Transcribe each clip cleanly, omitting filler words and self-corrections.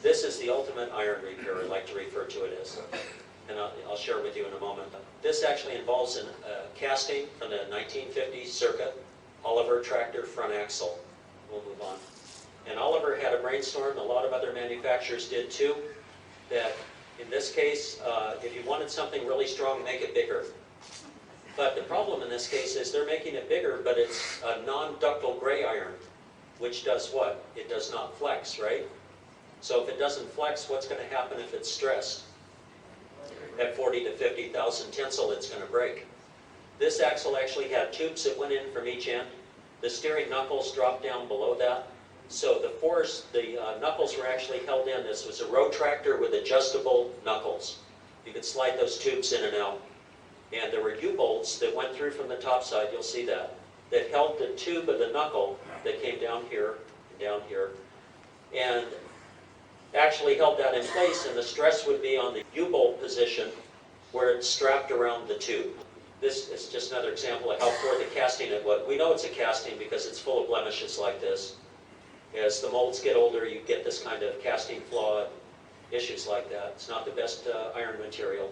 This is the ultimate iron repair, I like to refer to it as. And I'll share with you in a moment. This actually involves a casting from the 1950s circa, Oliver tractor front axle. We'll move on. And Oliver had a brainstorm, a lot of other manufacturers did too, that in this case, if you wanted something really strong, make it bigger. But the problem in this case is they're making it bigger, but it's a non-ductile gray iron, which does what? It does not flex, right? So if it doesn't flex, what's going to happen if it's stressed? At 40 to 50,000 tensile, it's going to break. This axle actually had tubes that went in from each end. The steering knuckles dropped down below that. So the knuckles were actually held in. This was a road tractor with adjustable knuckles. You could slide those tubes in and out. And there were U-bolts that went through from the top side, you'll see that held the tube of the knuckle that came down here, and actually held that in place, and the stress would be on the U-bolt position where it's strapped around the tube. This is just another example of how poor the casting it was. We know it's a casting because it's full of blemishes like this. As the molds get older, you get this kind of casting flaw, issues like that. It's not the best iron material,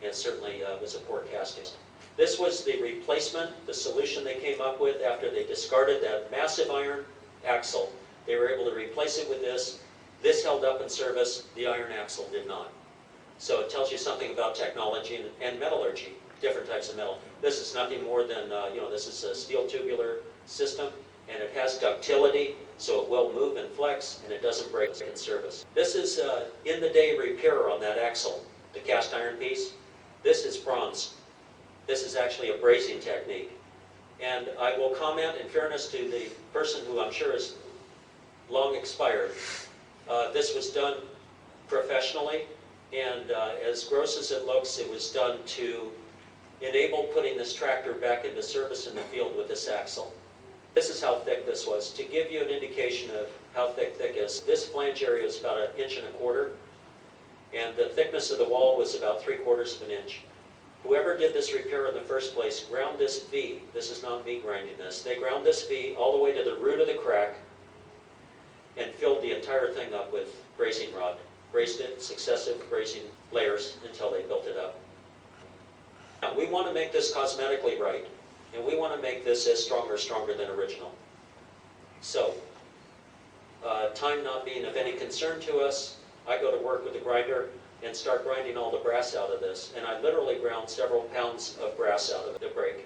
and certainly was a poor casting. This was the replacement, the solution they came up with after they discarded that massive iron axle. They were able to replace it with this. This held up in service, the iron axle did not. So it tells you something about technology and metallurgy, different types of metal. This is nothing more than, this is a steel tubular system, and it has ductility, so it will move and flex, and it doesn't break in service. This is in-the-day repair on that axle, the cast iron piece. This is bronze. This is actually a brazing technique. And I will comment, in fairness to the person who I'm sure is long expired, this was done professionally, and as gross as it looks, it was done to enable putting this tractor back into service in the field with this axle. This is how thick this was. To give you an indication of how thick is, this flange area is about 1.25 inches, and the thickness of the wall was about 3/4 of an inch. Whoever did this repair in the first place ground this V. This is not me grinding this. They ground this V all the way to the root of the crack and filled the entire thing up with brazing rod. Brazed it, successive brazing layers until they built it up. Now, we want to make this cosmetically right, and we want to make this as stronger than original. So, time not being of any concern to us, I go to work with the grinder and start grinding all the brass out of this. And I literally ground several pounds of brass out of it to break.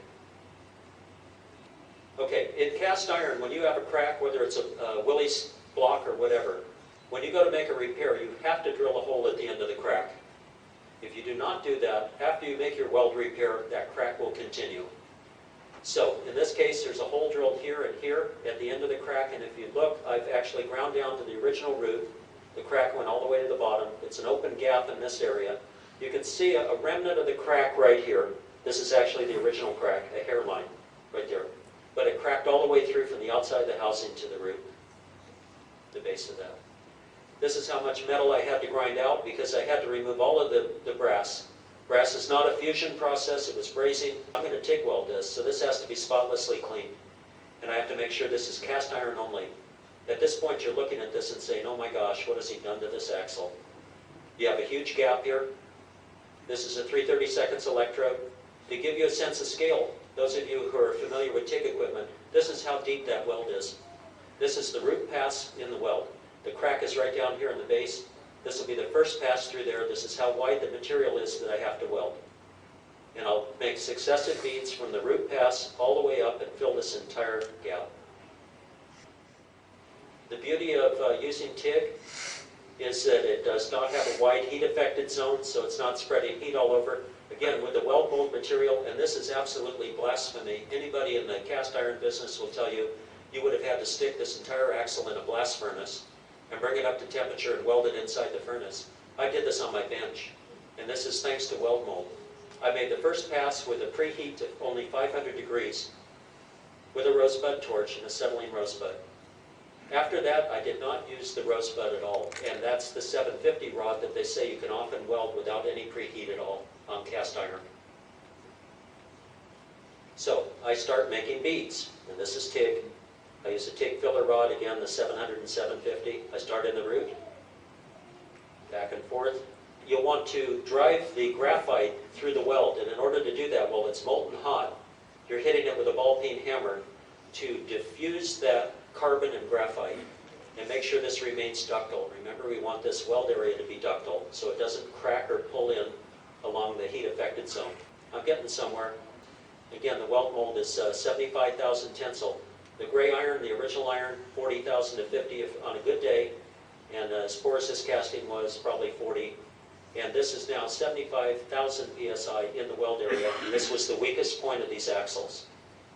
Okay, in cast iron, when you have a crack, whether it's a Willys block or whatever, when you go to make a repair, you have to drill a hole at the end of the crack. If you do not do that, after you make your weld repair, that crack will continue. So, in this case, there's a hole drilled here and here at the end of the crack, and if you look, I've actually ground down to the original root. The crack went all the way to the bottom. It's an open gap in this area. You can see a remnant of the crack right here. This is actually the original crack, a hairline right there. But it cracked all the way through from the outside of the housing to the root, the base of that. This is how much metal I had to grind out because I had to remove all of the brass. Brass is not a fusion process, it was brazing. I'm going to TIG weld this, so this has to be spotlessly clean. And I have to make sure this is cast iron only. At this point, you're looking at this and saying, oh my gosh, what has he done to this axle? You have a huge gap here. This is a 3/32 electrode. To give you a sense of scale, those of you who are familiar with TIG equipment, this is how deep that weld is. This is the root pass in the weld. The crack is right down here in the base. This will be the first pass through there. This is how wide the material is that I have to weld. And I'll make successive beads from the root pass all the way up and fill this entire gap. The beauty of using TIG is that it does not have a wide heat affected zone, so it's not spreading heat all over. Again, with the weld mold material, and this is absolutely blasphemy. Anybody in the cast iron business will tell you, you would have had to stick this entire axle in a blast furnace and bring it up to temperature and weld it inside the furnace. I did this on my bench, and this is thanks to weld mold. I made the first pass with a preheat to only 500 degrees with a rosebud torch and acetylene rosebud. After that, I did not use the rosebud at all, and that's the 750 rod that they say you can often weld without any preheat at all on cast iron. So I start making beads, and this is TIG. I use a TIG filler rod, again the 700 and 750. I start in the root, back and forth. You'll want to drive the graphite through the weld, and in order to do that, while it's molten hot, you're hitting it with a ball peen hammer to diffuse that carbon and graphite and make sure this remains ductile. Remember, we want this weld area to be ductile so it doesn't crack or pull in along the heat affected zone. I'm getting somewhere. Again, the weld mold is 75,000 tensile. The gray iron, the original iron, 40,000 to 50 if on a good day, and Sporisys casting was probably 40. And this is now 75,000 psi in the weld area. This was the weakest point of these axles.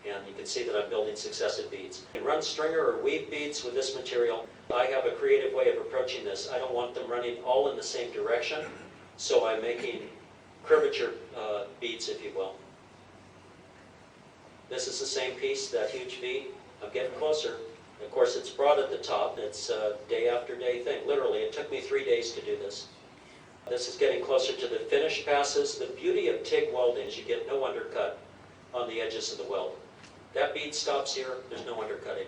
And you can see that I'm building successive beads. You can run stringer or weave beads with this material. I have a creative way of approaching this. I don't want them running all in the same direction, so I'm making curvature beads, if you will. This is the same piece, that huge V. I'm getting closer. Of course, it's broad at the top. It's a day after day thing. Literally, it took me 3 days to do this. This is getting closer to the finished passes. The beauty of TIG welding is you get no undercut on the edges of the weld. That bead stops here, there's no undercutting.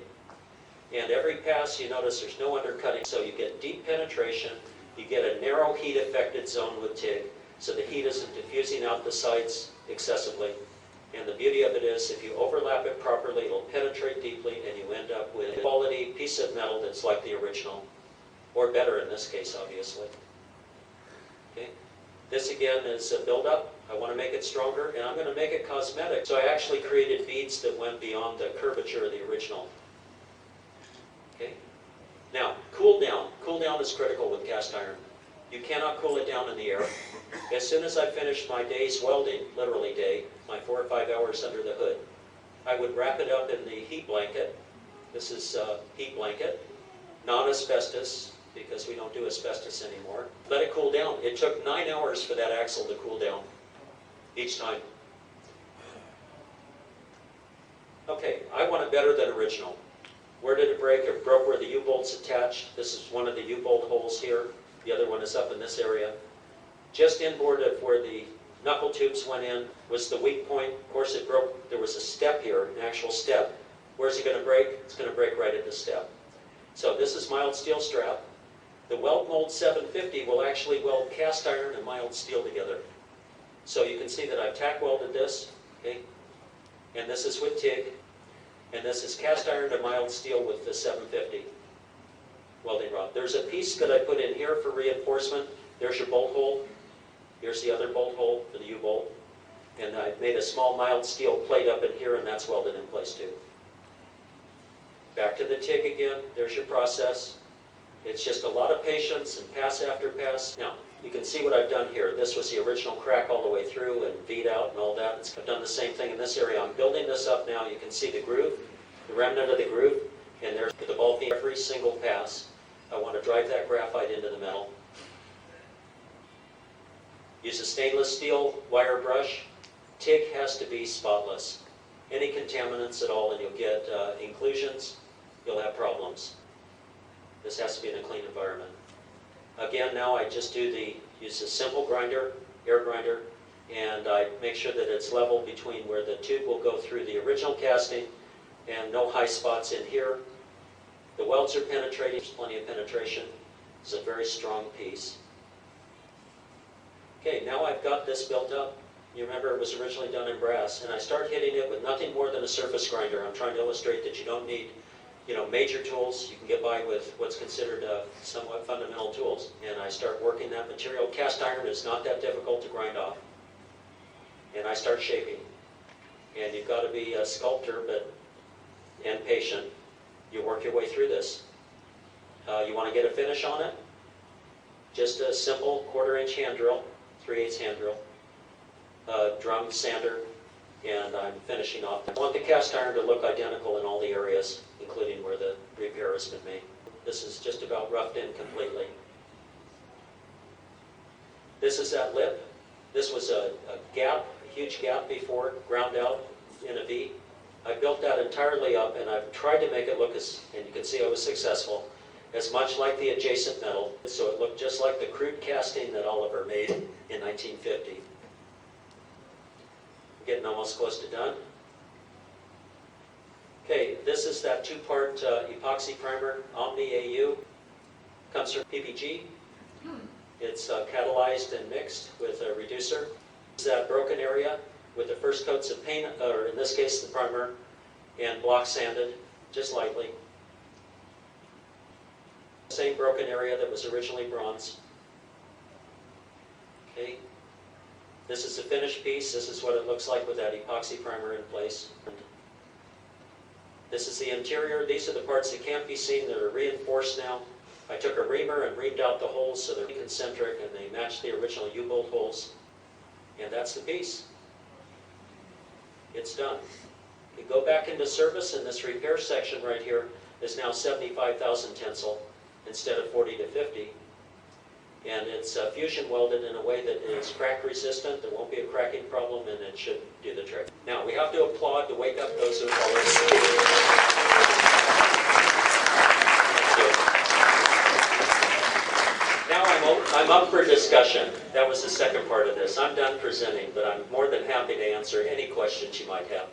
And every pass, you notice there's no undercutting, so you get deep penetration, you get a narrow heat affected zone with TIG, so the heat isn't diffusing out the sides excessively. And the beauty of it is, if you overlap it properly, it'll penetrate deeply, and you end up with a quality piece of metal that's like the original, or better in this case, obviously. Okay. This again is a build-up. I want to make it stronger, and I'm going to make it cosmetic. So I actually created beads that went beyond the curvature of the original. Okay. Now, cool down. Cool down is critical with cast iron. You cannot cool it down in the air. As soon as I finished my day's welding, literally day, my 4 or 5 hours under the hood, I would wrap it up in the heat blanket. This is heat blanket, non-asbestos, because we don't do asbestos anymore. Let it cool down. It took 9 hours for that axle to cool down each time. Okay, I want it better than original. Where did it break? It broke where the U-bolt's attached. This is one of the U-bolt holes here. The other one is up in this area. Just inboard of where the knuckle tubes went in was the weak point. Of course, it broke. There was a step here, an actual step. Where's it going to break? It's going to break right at this step. So this is mild steel strap. The weld mold 750 will actually weld cast iron and mild steel together. So you can see that I've tack welded this, okay? And this is with TIG, and this is cast iron to mild steel with the 750 welding rod. There's a piece that I put in here for reinforcement. There's your bolt hole. Here's the other bolt hole for the U-bolt. And I made a small mild steel plate up in here, and that's welded in place too. Back to the TIG again. There's your process. It's just a lot of patience and pass after pass. Now, you can see what I've done here. This was the original crack all the way through and V'd out and all that. I've done the same thing in this area. I'm building this up now. You can see the groove, the remnant of the groove, and there's the ball peen every single pass. I want to drive that graphite into the metal. Use a stainless steel wire brush. TIG has to be spotless. Any contaminants at all and you'll get inclusions, you'll have problems. This has to be in a clean environment. Again, now I just use a simple grinder, air grinder, and I make sure that it's level between where the tube will go through the original casting and no high spots in here. The welds are penetrating, there's plenty of penetration. It's a very strong piece. Okay, now I've got this built up. You remember it was originally done in brass, and I start hitting it with nothing more than a surface grinder. I'm trying to illustrate that you don't need major tools. You can get by with what's considered somewhat fundamental tools. And I start working that material. Cast iron is not that difficult to grind off. And I start shaping. And you've got to be a sculptor and patient. You work your way through this. You want to get a finish on it? Just a simple 1/4 inch hand drill, 3/8 hand drill, drum sander, and I'm finishing off. I want the cast iron to look identical in all the areas, including where the repair has been made. This is just about roughed in completely. This is that lip. This was a gap, a huge gap before, ground out in a V. I built that entirely up, and I've tried to make it look and you can see I was successful, as much like the adjacent metal, so it looked just like the crude casting that Oliver made in 1950. Getting almost close to done. Okay, this is that 2-part epoxy primer, Omni AU. Comes from PPG. It's catalyzed and mixed with a reducer. That broken area with the first coats of paint, or in this case the primer, and block sanded just lightly. Same broken area that was originally bronze. Okay. This is the finished piece. This is what it looks like with that epoxy primer in place. This is the interior. These are the parts that can't be seen that are reinforced now. I took a reamer and reamed out the holes so they're concentric and they match the original U-bolt holes. And that's the piece. It's done. We go back into service, and this repair section right here is now 75,000 tensile instead of 40 to 50. And it's fusion welded in a way that is crack resistant. There won't be a cracking problem, and it should do the trick. Now, we have to applaud to wake up those who follow us. Now I'm up for discussion. That was the second part of this. I'm done presenting, but I'm more than happy to answer any questions you might have.